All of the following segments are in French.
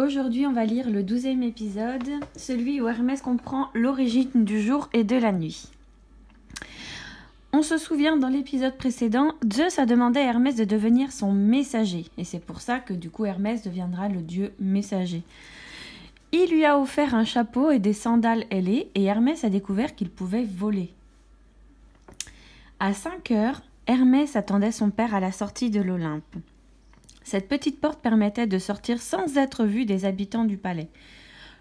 Aujourd'hui, on va lire le 12e épisode, celui où Hermès comprend l'origine du jour et de la nuit. On se souvient, dans l'épisode précédent, Zeus a demandé à Hermès de devenir son messager. Et c'est pour ça que du coup Hermès deviendra le dieu messager. Il lui a offert un chapeau et des sandales ailées et Hermès a découvert qu'il pouvait voler. À 5 heures, Hermès attendait son père à la sortie de l'Olympe. Cette petite porte permettait de sortir sans être vu des habitants du palais.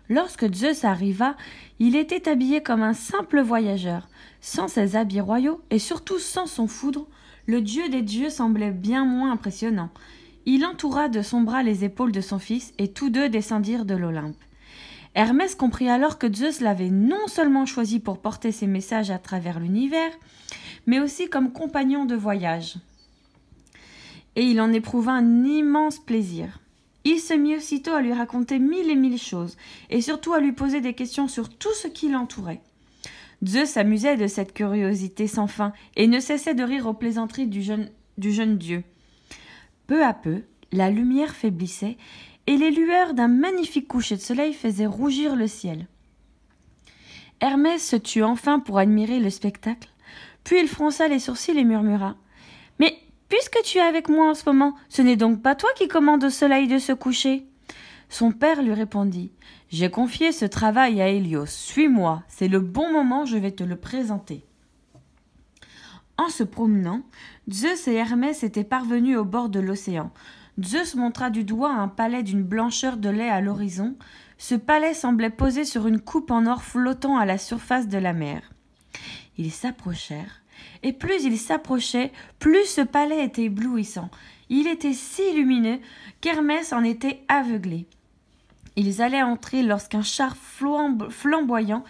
Lorsque Zeus arriva, il était habillé comme un simple voyageur. Sans ses habits royaux et surtout sans son foudre, le dieu des dieux semblait bien moins impressionnant. Il entoura de son bras les épaules de son fils et tous deux descendirent de l'Olympe. Hermès comprit alors que Zeus l'avait non seulement choisi pour porter ses messages à travers l'univers, mais aussi comme compagnon de voyage. Et il en éprouva un immense plaisir. Il se mit aussitôt à lui raconter mille et mille choses, et surtout à lui poser des questions sur tout ce qui l'entourait. Zeus s'amusait de cette curiosité sans fin, et ne cessait de rire aux plaisanteries du jeune dieu. Peu à peu, la lumière faiblissait, et les lueurs d'un magnifique coucher de soleil faisaient rougir le ciel. Hermès se tut enfin pour admirer le spectacle, puis il fronça les sourcils et murmura « Mais puisque tu es avec moi en ce moment, ce n'est donc pas toi qui commandes au soleil de se coucher ?» Son père lui répondit « J'ai confié ce travail à Hélios. Suis-moi, c'est le bon moment, je vais te le présenter. » En se promenant, Zeus et Hermès étaient parvenus au bord de l'océan. Zeus montra du doigt un palais d'une blancheur de lait à l'horizon. Ce palais semblait posé sur une coupe en or flottant à la surface de la mer. Ils s'approchèrent, et plus ils s'approchaient, plus ce palais était éblouissant. Il était si lumineux qu'Hermès en était aveuglé. Ils allaient entrer lorsqu'un char flamboyant,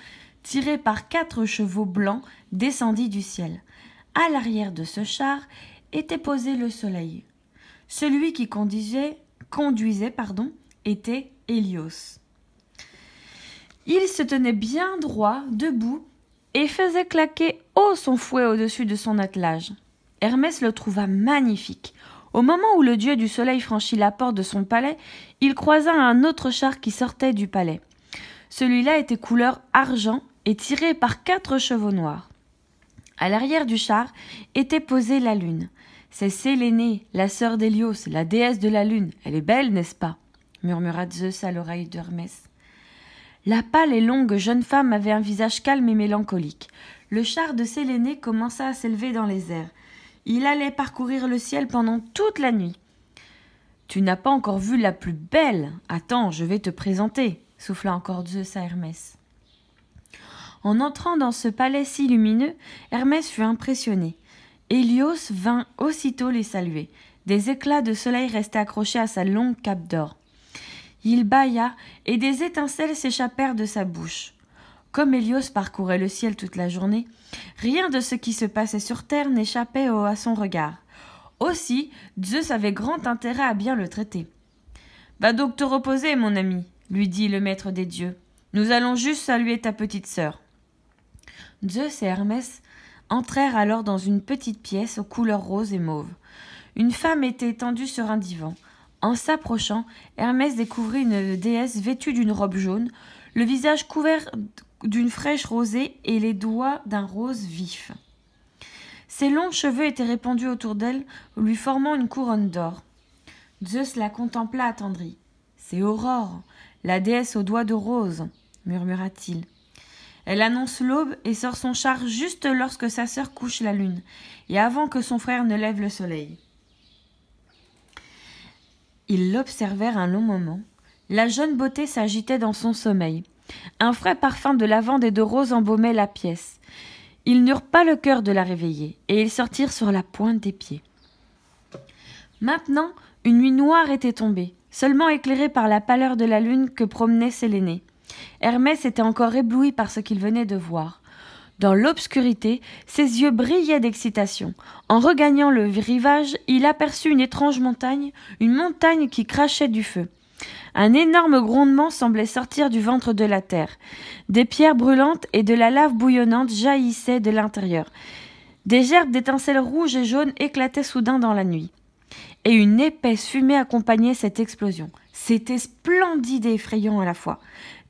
tiré par 4 chevaux blancs, descendit du ciel. À l'arrière de ce char était posé le soleil. Celui qui conduisait, était Hélios. Il se tenait bien droit, debout, et faisait claquer haut son fouet au-dessus de son attelage. Hermès le trouva magnifique. Au moment où le dieu du soleil franchit la porte de son palais, il croisa un autre char qui sortait du palais. Celui-là était couleur argent et tiré par 4 chevaux noirs. À l'arrière du char était posée la lune. « C'est Séléné, la sœur d'Hélios, la déesse de la lune. Elle est belle, n'est-ce pas ?» murmura Zeus à l'oreille d'Hermès. La pâle et longue jeune femme avait un visage calme et mélancolique. Le char de Séléné commença à s'élever dans les airs. Il allait parcourir le ciel pendant toute la nuit. « Tu n'as pas encore vu la plus belle. Attends, je vais te présenter, » souffla encore Zeus à Hermès. En entrant dans ce palais si lumineux, Hermès fut impressionné. Hélios vint aussitôt les saluer. Des éclats de soleil restaient accrochés à sa longue cape d'or. Il bâilla et des étincelles s'échappèrent de sa bouche. Comme Hélios parcourait le ciel toute la journée, rien de ce qui se passait sur terre n'échappait à son regard. Aussi, Zeus avait grand intérêt à bien le traiter. « Va donc te reposer, mon ami, » lui dit le maître des dieux. « Nous allons juste saluer ta petite sœur. » Zeus et Hermès entrèrent alors dans une petite pièce aux couleurs roses et mauves. Une femme était étendue sur un divan. En s'approchant, Hermès découvrit une déesse vêtue d'une robe jaune, le visage couvert d'une fraîche rosée et les doigts d'un rose vif. Ses longs cheveux étaient répandus autour d'elle, lui formant une couronne d'or. Zeus la contempla attendri. « C'est Aurore, la déesse aux doigts de rose, » murmura-t-il. Elle annonce l'aube et sort son char juste lorsque sa sœur couche la lune, et avant que son frère ne lève le soleil. Ils l'observèrent un long moment. La jeune beauté s'agitait dans son sommeil. Un frais parfum de lavande et de rose embaumait la pièce. Ils n'eurent pas le cœur de la réveiller, et ils sortirent sur la pointe des pieds. Maintenant, une nuit noire était tombée, seulement éclairée par la pâleur de la lune que promenait Séléné. Hermès était encore ébloui par ce qu'il venait de voir. Dans l'obscurité, ses yeux brillaient d'excitation. En regagnant le rivage, il aperçut une étrange montagne, une montagne qui crachait du feu. Un énorme grondement semblait sortir du ventre de la terre. Des pierres brûlantes et de la lave bouillonnante jaillissaient de l'intérieur. Des gerbes d'étincelles rouges et jaunes éclataient soudain dans la nuit. et une épaisse fumée accompagnait cette explosion. C'était splendide et effrayant à la fois.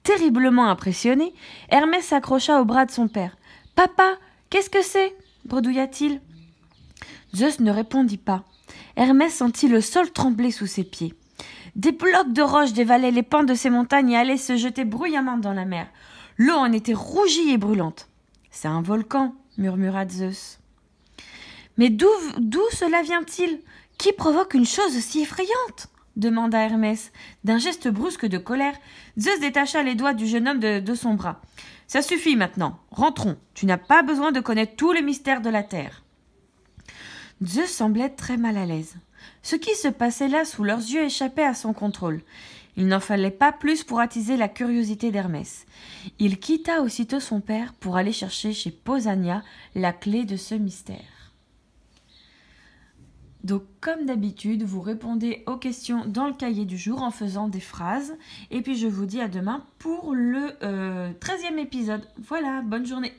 Terriblement impressionné, Hermès s'accrocha au bras de son père. « Papa, qu'est-ce que c'est » bredouilla-t-il. Zeus ne répondit pas. Hermès sentit le sol trembler sous ses pieds. Des blocs de roche dévalaient les pans de ces montagnes et allaient se jeter bruyamment dans la mer. L'eau en était rougie et brûlante. « C'est un volcan » murmura Zeus. « Mais d'où cela vient-il ? Qui provoque une chose si effrayante ?» demanda Hermès. D'un geste brusque de colère, Zeus détacha les doigts du jeune homme de son bras. « Ça suffit maintenant, rentrons, tu n'as pas besoin de connaître tous les mystères de la terre. » Zeus semblait très mal à l'aise. Ce qui se passait là sous leurs yeux échappait à son contrôle. Il n'en fallait pas plus pour attiser la curiosité d'Hermès. Il quitta aussitôt son père pour aller chercher chez Pausania la clé de ce mystère. Donc, comme d'habitude, vous répondez aux questions dans le cahier du jour en faisant des phrases. Et puis, je vous dis à demain pour le 13e épisode. Voilà, bonne journée.